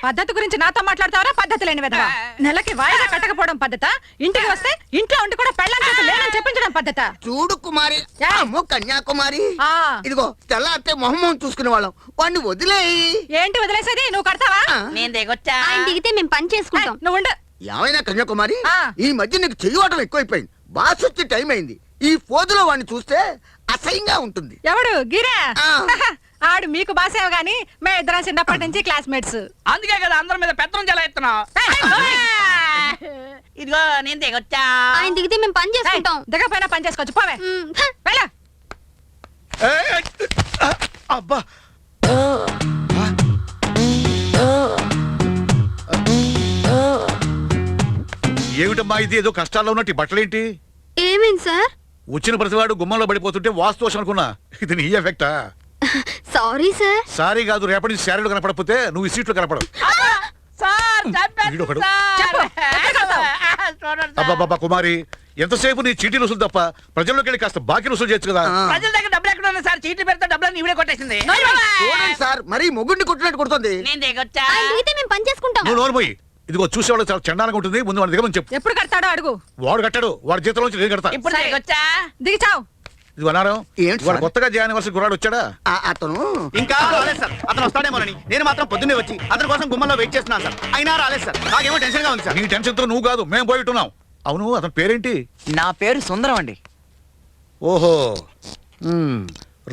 పద్ధతి గురించి నాతో మాట్లాడతావరా? పద్ధతి లేని విధవా. నెలకి వాయిదా కట్టకపోవడం పద్ధత, ఇంటికి వస్తే ఇంట్లో ఉండి కూడా పెళ్ళాం చేత లేదని చెప్పించడం పద్ధత. చూడు కుమారి, అమ్మో కన్యాకుమారి, ఆ ఇదిగో తెల్లారితే మొహమ్మం చూసుకునే వాళ్ళం, వాడిని వదిలేయి. ఏంటి వదిలేసేది? నువ్వు కడతావా? నేను దిగొచ్చా. ఆయన దిగితే మేము పని చేసుకుంటాం. నువ్వు ఉండు. ఏమైనా కన్యాకుమారి, ఈ మధ్య నీకు చెయ్యవటం ఎక్కువైపోయింది. బాస్ వచ్చే టైం అయింది. ఈ ఫోజులో వాడిని చూస్తే అసహ్యంగా ఉంటుంది. ఎవడు? గిరా? ఆ. ఆడు మీకు బాసేవ గాని మే ఇద్దరం చిన్నప్పటి నుంచి క్లాస్మేట్స్. అందుకే కదా అందరి మీద పెత్తనం చెలాయిస్తున్నావు. ఇదిగో నేను దిగొచ్చా. ఆయన దిగితే మేము పని చేసుకుంటాం. దిగపోయినా పని చేసుకోవచ్చు. పోవే వెళ్ళ. అబ్బా ఏమిటమ్మా ఇది? ఏదో కష్టాల్లో ఉన్నట్టు బట్టలేంటి? ఏమైంది సార్? వచ్చిన ప్రతివాడు గుమ్మంలో పడిపోతుంటే వాస్తు అనుకున్నా. ఇది నీ ఎఫెక్టా? Sorry sir. సారీ కాదు, రేపటి నుంచి శారీలో కనపడకపోతే నువ్వు ఈ సీట్లో కనపడవు. వీడొకడు. అబ్బాబ్బా కుమారి, ఎంతసేపు నీ చీటీలు వసూలు తప్ప ప్రజల్లోకి వెళ్ళి కాస్త బాకీ వసూలు చేయొచ్చు కదా. ప్రజల దగ్గర డబ్బులు ఎక్కడ ఉన్నాయి సార్? చీటీ పెడితే డబ్బులు ఇవిడే కొట్టేసింది. చూడండి సార్, మరీ మొగుడిని కొట్టినట్టు కొడుతుంది. నేను దిగొచ్చా. ఆయన దిగితే మేము పని చేసుకుంటాం. నువ్వు నోరుమోయి. ఇదిగో చూసేవాళ్ళు చాలా చండాలంగా ఉంటుంది. ముందు వాడి దిగమని చెప్పు. ఎప్పుడు కడతాడో అడుగు. వాడు కట్టాడు, వాడి జీతంలో నుంచి నేను కడతా. ఇప్పుడు దిగొచ్చా. దిగిచావు. ఇది అన్నారం. ఏంటి వాడు సార్? కొత్తగా జాయిన్ అవ్వాల్సిన గురాడు వచ్చాడా? అతను ఇంకా రాలేదు సార్. అతను వస్తాడేమోనని నేను మాత్రం పొద్దున్నే వచ్చి అతని కోసం గుమ్మంలో వెయిట్ చేస్తున్నాను సార్. అయినా రాలేదు సార్. నాకేమో టెన్షన్ గా ఉంది సార్. నీ టెన్షన్ తో నువ్వు కాదు, మేము పోయిట్టున్నాం. అవును, అతని పేరేంటి? నా పేరు సుందరం అండి. ఓహో,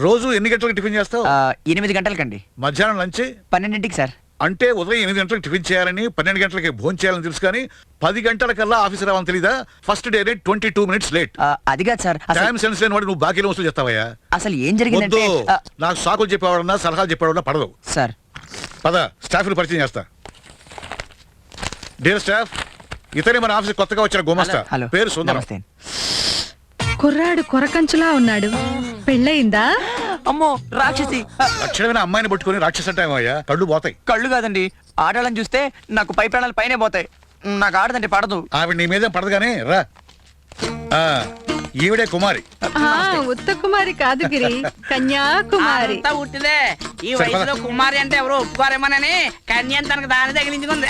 రోజు ఎన్ని గంటలకు టిఫిన్ చేస్తావు? 8 గంటలకండి. మధ్యాహ్నం లంచ్ 12ంటికి సార్. అంటే ఉదయం 8 గంటలకు టిఫిన్ చేయాలని, 12 గంటలకి భోజనం చేయాలని తెలుసు, కానీ 10 గంటలకల్లా ఆఫీస్ రావాలని తెలీదా? First day 22 minutes late. అది కాదు సార్, టైం సెన్స్ లేని వాడు నువ్వు బాకీలో వసూలు చేస్తావయ్యా. అసలు ఏం జరిగిందంటే నాకు సాకులు చెప్పేవాడన్నా సలహాలు చెప్పేవాడన్నా పడదు. సార్, పద స్టాఫ్ని పరిచయం చేస్తా. డియర్ స్టాఫ్, ఇతనే మన ఆఫీస్ కొత్తగా వచ్చిన గుమస్తా. హలో, పేరు సుందరం. నమస్తే. కుర్రాడు కొరకంచులా ఉన్నాడు. పెళ్ళయిందా? అమ్మో రాక్షసి. లక్షణమైన అమ్మాయిని పట్టుకుని రాక్షస అంటావయ్యా, కళ్ళు పోతాయి. కళ్ళు కాదండి, ఆడాలని చూస్తే నాకు పై ప్రాణాలు పైనే పోతాయి. నాకు ఆడదండి పడదు. ఆవిడ నీ మీదేం పడదు కానీ రా. ఈవిడే కుమారి. ఉత్త కుమారి కాదు గిరి, కన్యాకుమారి. అంతా ఉట్టిదే. ఈ వయసులో కుమారి అంటే ఎవరో ఒప్పుకోరేమోనని కన్యం తనకు దాని తగిలించుకుంది.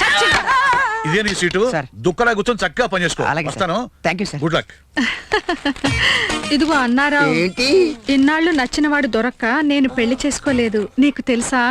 ఇదే నీ సీటు. దుక్కలా కూర్చొని చక్కగా పని చేసుకో. అలాగే వస్తాను. Thank you sir. Good luck. ఇదిగో అన్నారా, ఏంటి? ఇన్నాళ్ళు నచ్చినవాడు దొరక్క నేను పెళ్లి చేసుకోలేదు, నీకు తెలుసా?